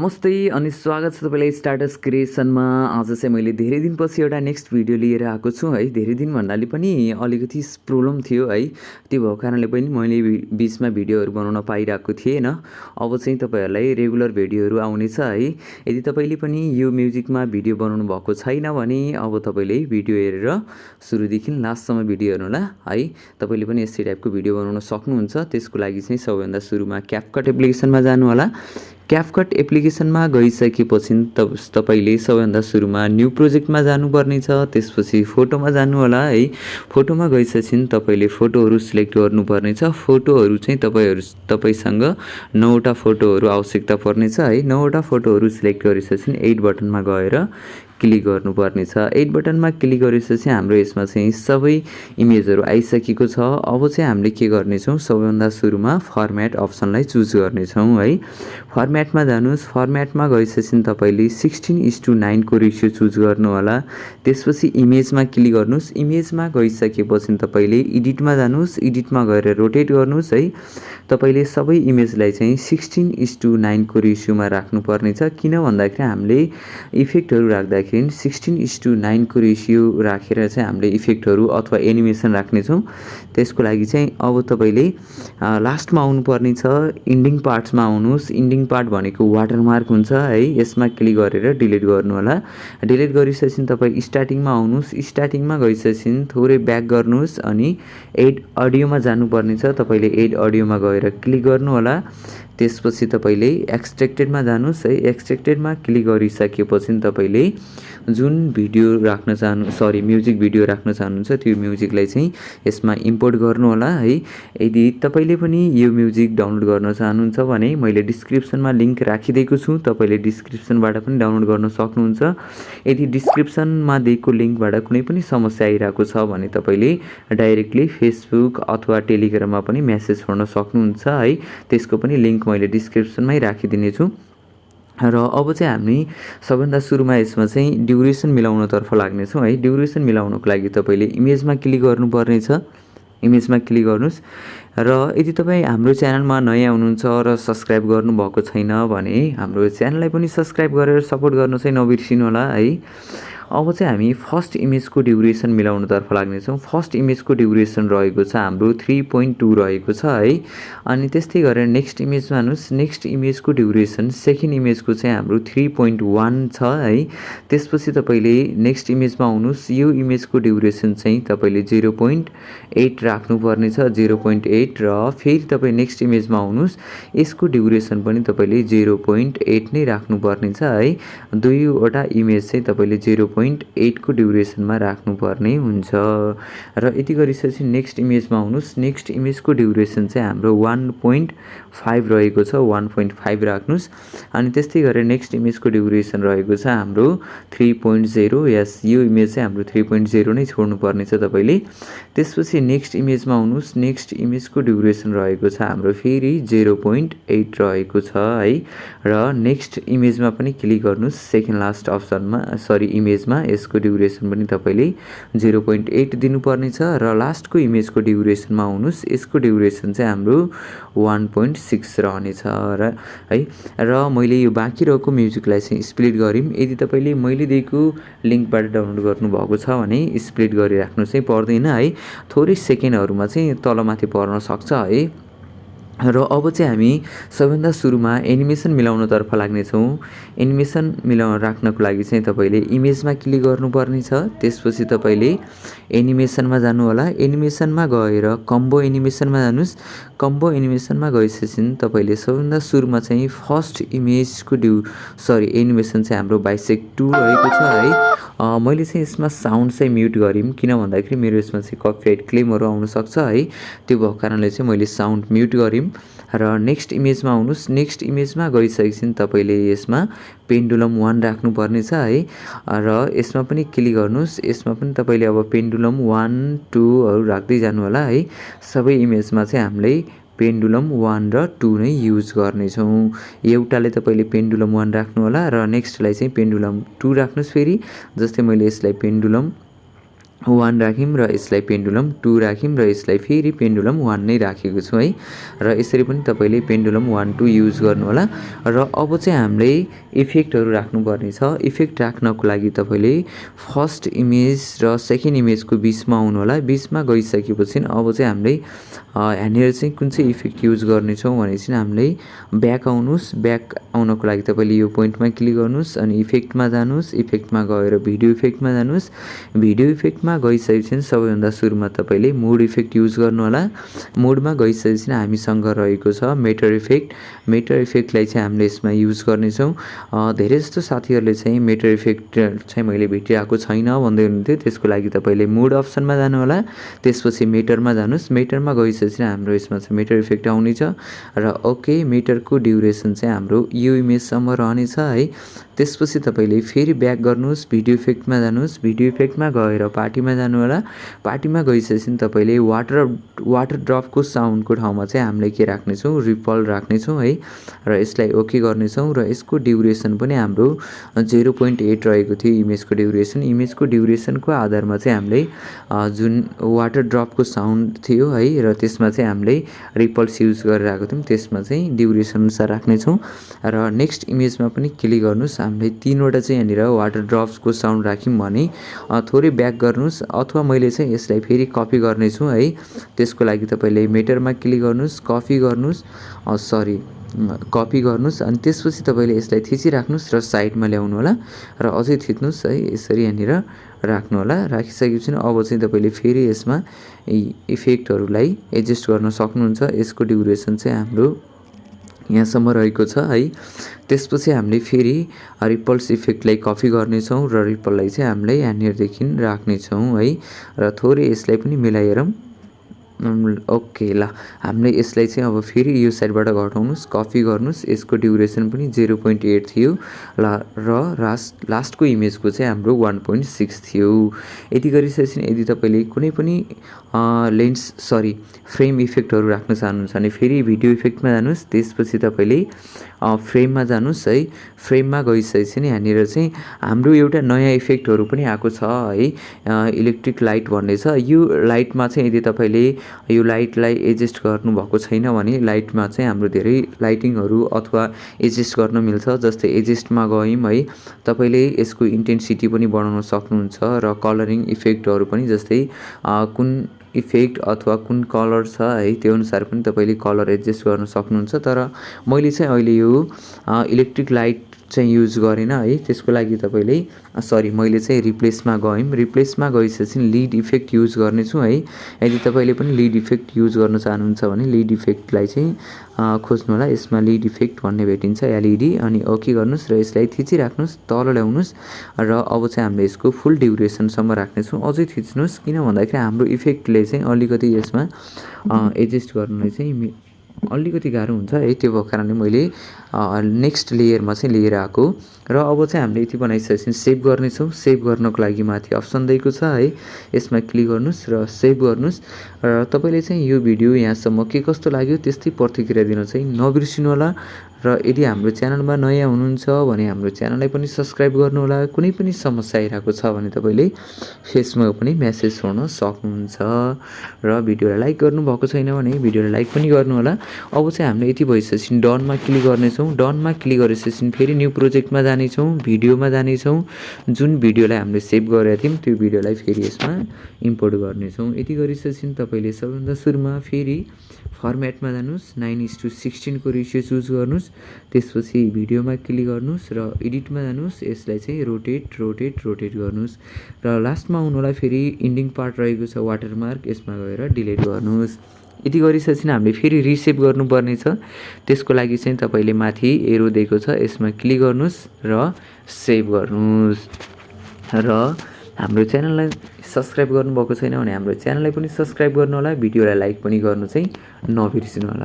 नमस्ते अनि स्वागत छ तपाईँलाई स्टार्टस क्रिएसनमा। आज चाहिँ मैले धेरै दिनपछि एउटा नेक्स्ट भिडियो लिएर आएको छु है। धेरै दिन भन्नाले पनि अलिकति प्रब्लम थियो है, त्यो भएको कारणले पनि मैले बिचमा भिडियोहरू बनाउन पाइरहेको थिएन। अब चाहिँ तपाईँहरूलाई रेगुलर भिडियोहरू आउनेछ है। यदि तपाईँले पनि यो म्युजिकमा भिडियो बनाउनु भएको छैन भने अब तपाईँले भिडियो हेरेर सुरुदेखि लास्टसम्म भिडियो हेर्नुहोला है। तपाईँले पनि यस्तै टाइपको भिडियो बनाउन सक्नुहुन्छ। त्यसको लागि चाहिँ सबैभन्दा सुरुमा क्यापकट एप्लिकेसनमा जानु होला। क्यापकट एप्लिकेसनमा गइसकेपछि तपाईँले सबैभन्दा सुरुमा न्यू प्रोजेक्टमा जानुपर्ने छ। त्यसपछि फोटोमा जानु होला है। फोटोमा गइसकेपछि तपाईँले फोटोहरू सिलेक्ट गर्नुपर्ने छ। फोटोहरू चाहिँ तपाईँसँग 9वटा फोटोहरू आवश्यकता पर्नेछ है। 9वटा फोटोहरू सिलेक्ट गरिसकेपछि 8 बटनमा गएर क्लिक गर्नुपर्ने छ। 8 बटनमा क्लिक गरिसकेपछि हाम्रो यसमा चाहिँ सबै इमेजहरू आइसकेको छ। अब चाहिँ हामीले के गर्नेछौँ, सबैभन्दा सुरुमा फर्मेट अप्सनलाई चुज गर्नेछौँ है। फर्मेटमा जानुहोस्। फर्मेटमा गइसकेपछि तपाईँले 16:9 को रेसियो चुज गर्नु होला। त्यसपछि इमेजमा क्लिक गर्नुहोस्। इमेजमा गइसकेपछि तपाईँले एडिटमा जानुहोस्। एडिटमा गएर रोटेट गर्नुहोस् है। तपाईँले सबै इमेजलाई चाहिँ 16:9 को रेसियोमा राख्नुपर्ने छ। किन भन्दाखेरि हामीले इफेक्टहरू राख्दाखेरि 16:9 को रेसियो राखेर चाहिँ हामीले इफेक्टहरू अथवा एनिमेसन राख्नेछौँ। त्यसको लागि चाहिँ अब तपाईँले लास्टमा आउनुपर्ने छ। इन्डिङ पार्ट्समा आउनुहोस्। इन्डिङ पार्ट भनेको वाटरमार्क हुन्छ है। यसमा क्लिक गरेर डिलिट गर्नु होला। डिलिट गरिसकेपछि तपाईँ स्टार्टिङमा आउनुहोस्। स्टार्टिङमा गइसकेपछि थोरै ब्याक गर्नुहोस् अनि एड अडियोमा जानुपर्ने छ। तपाईँले एड अडियोमा गएर क्लिक गर्नु होला। त्यसपछि तपाईँले एक्सट्र्याक्टेडमा जानुहोस् है। एक्सट्र्याक्टेडमा क्लिक गरिसकेपछि तपाईँले जुन भिडियो राख्न म्युजिक भिडियो राख्न चाहनुहुन्छ त्यो म्युजिकलाई चाहिँ यसमा इम्पोर्ट गर्नु होला है। यदि तपाईँले पनि यो म्युजिक डाउनलोड गर्न चाहनुहुन्छ भने मैले डिस्क्रिप्सनमा लिङ्क राखिदिएको छु। तपाईँले डिस्क्रिप्सनबाट पनि डाउनलोड गर्न सक्नुहुन्छ। यदि डिस्क्रिप्सनमा दिएको लिङ्कबाट कुनै पनि समस्या आइरहेको छ भने तपाईँले डाइरेक्टली फेसबुक अथवा टेलिग्राममा पनि मेसेज गर्न सक्नुहुन्छ है। त्यसको पनि लिङ्क मैले डिस्क्रिप्सनमै राखिदिनेछु। र अब चाहिँ हामी सबभन्दा सुरुमा यसमा चाहिँ ड्युरेसन मिलाउनतर्फ लाग्नेछौँ है। ड्युरेसन मिलाउनको लागि तपाईँले इमेजमा क्लिक गर्नुपर्ने छ। इमेजमा क्लिक गर्नुहोस्। र यदि तपाईँ हाम्रो च्यानलमा नयाँ हुनुहुन्छ र सब्सक्राइब गर्नुभएको छैन भने हाम्रो च्यानललाई पनि सब्सक्राइब गरेर सपोर्ट गर्नु चाहिँ नबिर्सिनु होला है। अब चाहिँ हामी फर्स्ट इमेजको ड्युरेसन मिलाउनतर्फ लाग्नेछौँ। फर्स्ट इमेजको ड्युरेसन रहेको छ हाम्रो 3.2 रहेको छ है। अनि त्यस्तै गरेर नेक्स्ट इमेजमा हेर्नुहोस्। नेक्स्ट इमेजको ड्युरेसन सेकेन्ड इमेजको चाहिँ हाम्रो 3.1 छ है। त्यसपछि तपाईँले नेक्स्ट इमेजमा आउनुहोस्। यो इमेजको ड्युरेसन चाहिँ तपाईँले 0.8 राख्नुपर्ने छ। 0.8 र फेरि तपाईँ नेक्स्ट इमेजमा आउनुहोस्। यसको ड्युरेसन पनि तपाईँले 0.8 नै राख्नुपर्ने छ है। दुईवटा इमेज चाहिँ तपाईँले 0.8 को ड्युरेसनमा राख्नुपर्ने हुन्छ। र यति गरिसकेपछि नेक्स्ट इमेजमा आउनुहोस्। नेक्स्ट इमेजको ड्युरेसन चाहिँ हाम्रो 1.5 रहेको छ। 1.5 राख्नुहोस्। अनि त्यस्तै गरेर नेक्स्ट इमेजको ड्युरेसन रहेको छ हाम्रो 3.0। यस, यो इमेज चाहिँ हाम्रो 3.0 नै छोड्नुपर्ने छ तपाईँले। त्यसपछि नेक्स्ट इमेजमा आउनुहोस्। नेक्स्ट इमेजको ड्युरेसन रहेको छ हाम्रो फेरि 0.8 रहेको छ है। र नेक्स्ट इमेजमा पनि क्लिक गर्नुहोस्। सेकेन्ड लास्ट अप्सनमा इमेजमा यसको ड्युरेसन पनि तपाईँले 0.8 दिनुपर्ने छ। र लास्टको इमेजको ड्युरेसनमा आउनुहोस्। यसको ड्युरेसन चाहिँ हाम्रो 1.6 रहनेछ र है। र मैले यो बाँकी रहेको म्युजिकलाई चाहिँ स्प्लिट गरौँ। यदि तपाईँले मैले दिएको लिङ्कबाट डाउनलोड गर्नुभएको छ भने स्प्लिट गरिराख्नु चाहिँ पर्दैन है। थोरै सेकेन्डहरूमा चाहिँ तलमाथि पर्न सक्छ है। र अब चाहिँ हामी सबभन्दा सुरुमा एनिमेसन मिलाउनतर्फ लाग्नेछौँ। एनिमेसन राख्नको लागि चाहिँ तपाईँले इमेजमा क्लिक गर्नुपर्ने छ। त्यसपछि तपाईँले एनिमेसनमा जानु होला। एनिमेसनमा गएर कम्बो एनिमेसनमा जानुहोस्। कम्बो एनिमेसनमा गइसकेपछि तपाईँले सबभन्दा सुरुमा चाहिँ फर्स्ट इमेजको एनिमेसन चाहिँ हाम्रो बाइसेक्ट 2 रहेको छ है। मैले चाहिँ यसमा साउन्ड चाहिँ म्युट गरेँ। किन भन्दाखेरि मेरो यसमा चाहिँ कपिराइट क्लेमहरू आउन सक्छ है। त्यो भएको कारणले चाहिँ मैले साउन्ड म्युट गरेँ। र नेक्स्ट इमेजमा आउनुहोस्। नेक्स्ट इमेजमा गइसकेपछि तपाईँले यसमा पेन्डुलम 1 राख्नुपर्ने छ है। र यसमा पनि क्लिक गर्नुहोस्। यसमा पनि तपाईँले अब पेन्डुलम 1, 2हरू राख्दै जानु होला है। सबै इमेजमा चाहिँ हामीले पेन्डुलम 1 र 2 नै युज गर्नेछौँ। एउटाले तपाईँले पेन्डुलम 1 राख्नु होला र नेक्स्टलाई चाहिँ पेन्डुलम 2 राख्नुहोस् फेरि। जस्तै मैले यसलाई पेन्डुलम 1 राख्यौँ र यसलाई पेन्डुलम 2 राख्यौँ र यसलाई फेरि पेन्डुलम 1 नै राखेको छु है। र यसरी पनि तपाईँले पेन्डुलम 1 2 युज गर्नुहोला। र अब चाहिँ हामीले इफेक्टहरू राख्नुपर्ने छ। इफेक्ट राख्नको लागि तपाईँले फर्स्ट इमेज र सेकेन्ड इमेजको बिचमा आउनुहोला। बिचमा गइसकेपछि अब चाहिँ हामीले यहाँनिर चाहिँ कुन चाहिँ इफेक्ट युज गर्नेछौँ भने चाहिँ हामीले ब्याक आउनुहोस्। ब्याक आउनको लागि तपाईँले यो पोइन्टमा क्लिक गर्नुहोस् अनि इफेक्टमा जानुहोस्। इफेक्टमा गएर भिडियो इफेक्टमा जानुहोस्। भिडियो इफेक्टमा गइसकेपछि सबैभन्दा सुरुमा तपाईँले मुड इफेक्ट युज गर्नुहोला। मुडमा गइसकेपछि हामीसँग रहेको छ मेटर इफेक्ट। मेटर इफेक्टलाई चाहिँ हामीले यसमा युज गर्नेछौँ। धेरै जस्तो साथीहरूले चाहिँ मेटर इफेक्ट चाहिँ मैले भेटिरहेको छैन भन्दै हुनुहुन्थ्यो। त्यसको लागि तपाईँले मुड अप्सनमा जानुहोला। त्यसपछि मेटरमा जानुहोस्। मेटरमा गइसकेपछि हाम्रो यसमा चाहिँ मेटर इफेक्ट आउनेछ र ओके मेटरको ड्युरेसन चाहिँ हाम्रो यो इमेजसम्म रहनेछ है। त्यसपछि तपाईँले फेरि ब्याक गर्नुहोस्। भिडियो इफेक्टमा जानुहोस्। भिडियो इफेक्टमा गएर पार्टीमा जानु होला। पार्टीमा गइसकेपछि तपाईँले वाटर ड्रपको साउन्डको ठाउँमा चाहिँ हामीले के राख्नेछौँ रिपल राख्नेछौँ है। र यसलाई ओके गर्नेछौँ र यसको ड्युरेसन पनि हाम्रो 0.8 रहेको थियो इमेजको ड्युरेसन। इमेजको ड्युरेसनको आधारमा चाहिँ हामीले जुन वाटर ड्रपको साउन्ड थियो है र त्यसमा चाहिँ हामीले रिपल्स युज गरिरहेको थियौँ त्यसमा चाहिँ ड्युरेसन अनुसार राख्नेछौँ। र नेक्स्ट इमेजमा पनि क्लिक गर्नुहोस्। हामीले 3वटा चाहिँ यहाँनिर वाटर ड्रप्सको साउन्ड राख्यौँ भने थोरै ब्याक गर्नुहोस् अथवा मैले चाहिँ यसलाई फेरि कपी गर्नेछु है। त्यसको लागि तपाईँले मेटरमा क्लिक गर्नुहोस्। कपी गर्नुहोस् अनि त्यसपछि तपाईँले यसलाई थिचिराख्नुहोस् र साइडमा ल्याउनु होला र अझै थिच्नुहोस् है। यसरी यहाँनिर राख्नु होला। राखिसकेपछि अब चाहिँ तपाईँले फेरि यसमा इफेक्टहरूलाई एडजस्ट गर्न सक्नुहुन्छ। यसको ड्युरेसन चाहिँ हाम्रो यहाँसम्म रहेको छ है। त्यसपछि हामीले फेरि रिपल्स इफेक्टलाई कपी गर्नेछौँ र रिपललाई चाहिँ हामीले यहाँनिरदेखि राख्नेछौँ है। र थोरै यसलाई पनि मिलाएर ओके ल हामीले यसलाई चाहिँ अब फेरि यो साइडबाट घटाउनुहोस्। कपी गर्नुहोस्। यसको ड्युरेसन पनि 0.8 थियो र लास्टको इमेजको चाहिँ हाम्रो 1.6 थियो। यति गरिसकेपछि यदि तपाईँले कुनै पनि फ्रेम इफेक्टहरू राख्न चाहनुहुन्छ भने फेरि भिडियो इफेक्टमा जानुहोस्। त्यसपछि तपाईँले फ्रेममा जानुहोस् है। फ्रेममा गइसकेपछि यहाँनिर चाहिँ हाम्रो एउटा नयाँ इफेक्टहरू पनि आएको छ है। इलेक्ट्रिक लाइट भन्ने छ। यो लाइटमा चाहिँ यदि तपाईँले यो लाइटलाई एडजस्ट गर्नुभएको छैन भने लाइटमा चाहिँ हाम्रो धेरै लाइटिङहरू अथवा एडजस्ट गर्न मिल्छ। जस्तै एडजस्टमा गयौँ है तपाईँले यसको इन्टेन्सिटी पनि बढाउन सक्नुहुन्छ र कलरिङ इफेक्टहरू पनि जस्तै कुन इफेक्ट अथवा कुन कलर छ है त्यो अनुसार पनि तपाईँले कलर एडजस्ट गर्न सक्नुहुन्छ। तर मैले चाहिँ अहिले यो इलेक्ट्रिक लाइट चाहिँ युज गरेन है। त्यसको लागि तपाईँले मैले चाहिँ रिप्लेसमा गयौँ। रिप्लेसमा गइसकेपछि लिड इफेक्ट युज गर्नेछु है। यदि तपाईँले पनि लिड इफेक्ट युज गर्न चाहनुहुन्छ भने लिड इफेक्टलाई चाहिँ खोज्नु होला। यसमा लिड इफेक्ट भन्ने भेटिन्छ एलइडी अनि ओके गर्नुहोस् र यसलाई थिचिराख्नुहोस् तल ल्याउनुहोस् र अब चाहिँ हामीले यसको फुल ड्युरेसनसम्म राख्नेछौँ। अझै थिच्नुहोस् किन भन्दाखेरि हाम्रो इफेक्टले चाहिँ अलिकति यसमा एडजस्ट गर्नुलाई चाहिँ अलिकति गाह्रो हुन्छ है। त्यो भएको कारणले मैले नेक्स्ट लेयरमा चाहिँ लिएर आएको र अब चाहिँ हामीले यति बनाइसकेपछि सेभ गर्नेछौँ। सेभ गर्नको लागि माथि अप्सन दिएको छ है। यसमा क्लिक गर्नुहोस् र सेभ गर्नुहोस् र तपाईँले चाहिँ यो भिडियो यहाँसम्म के कस्तो लाग्यो त्यस्तै प्रतिक्रिया दिन चाहिँ नबिर्सिनु होला। र यदि हाम्रो च्यानलमा नयाँ हुनुहुन्छ भने हाम्रो च्यानललाई पनि सब्सक्राइब गर्नुहोला। कुनै पनि समस्या आइरहेको छ भने तपाईँले फेसबुकमा पनि मेसेज छोड्न सक्नुहुन्छ र भिडियोलाई लाइक गर्नुभएको छैन भने भिडियोलाई लाइक पनि गर्नुहोला। अब चाहिँ हामीले यति भइसकेपछि डनमा क्लिक गर्नेछौँ। डनमा क्लिक गरेपछि फेरि न्यू प्रोजेक्टमा जानेछौँ। भिडियोमा जानेछौँ। जुन भिडियोलाई हामीले सेभ गरेका थियौँ त्यो भिडियोलाई फेरि यसमा इम्पोर्ट गर्नेछौँ। यति गरिसकेपछि तपाईँले सबैभन्दा सुरुमा फेरि फर्मेटमा जानुहोस्। 9:16 को रेसियो चुज गर्नुहोस्। त्यसपछि भिडियोमा क्लिक गर्नुहोस् र एडिटमा जानुहोस्। यसलाई चाहिँ रोटेट गर्नुहोस् र लास्टमा आउनुलाई फेरि इन्डिङ पार्ट रहेको छ वाटरमार्क यसमा गएर डिलिट गर्नुहोस्। यति गरिसकेपछि हामीले फेरि रिसेभ गर्नुपर्ने छ। त्यसको लागि चाहिँ तपाईँले माथि एरो दिएको छ यसमा क्लिक गर्नुहोस् र सेभ गर्नुहोस्। र हाम्रो च्यानललाई सब्सक्राइब गर्नुभएको छैन भने हाम्रो च्यानललाई पनि सब्सक्राइब गर्नु होला। भिडियोलाई लाइक पनि गर्नु चाहिँ नबिर्सिनु होला।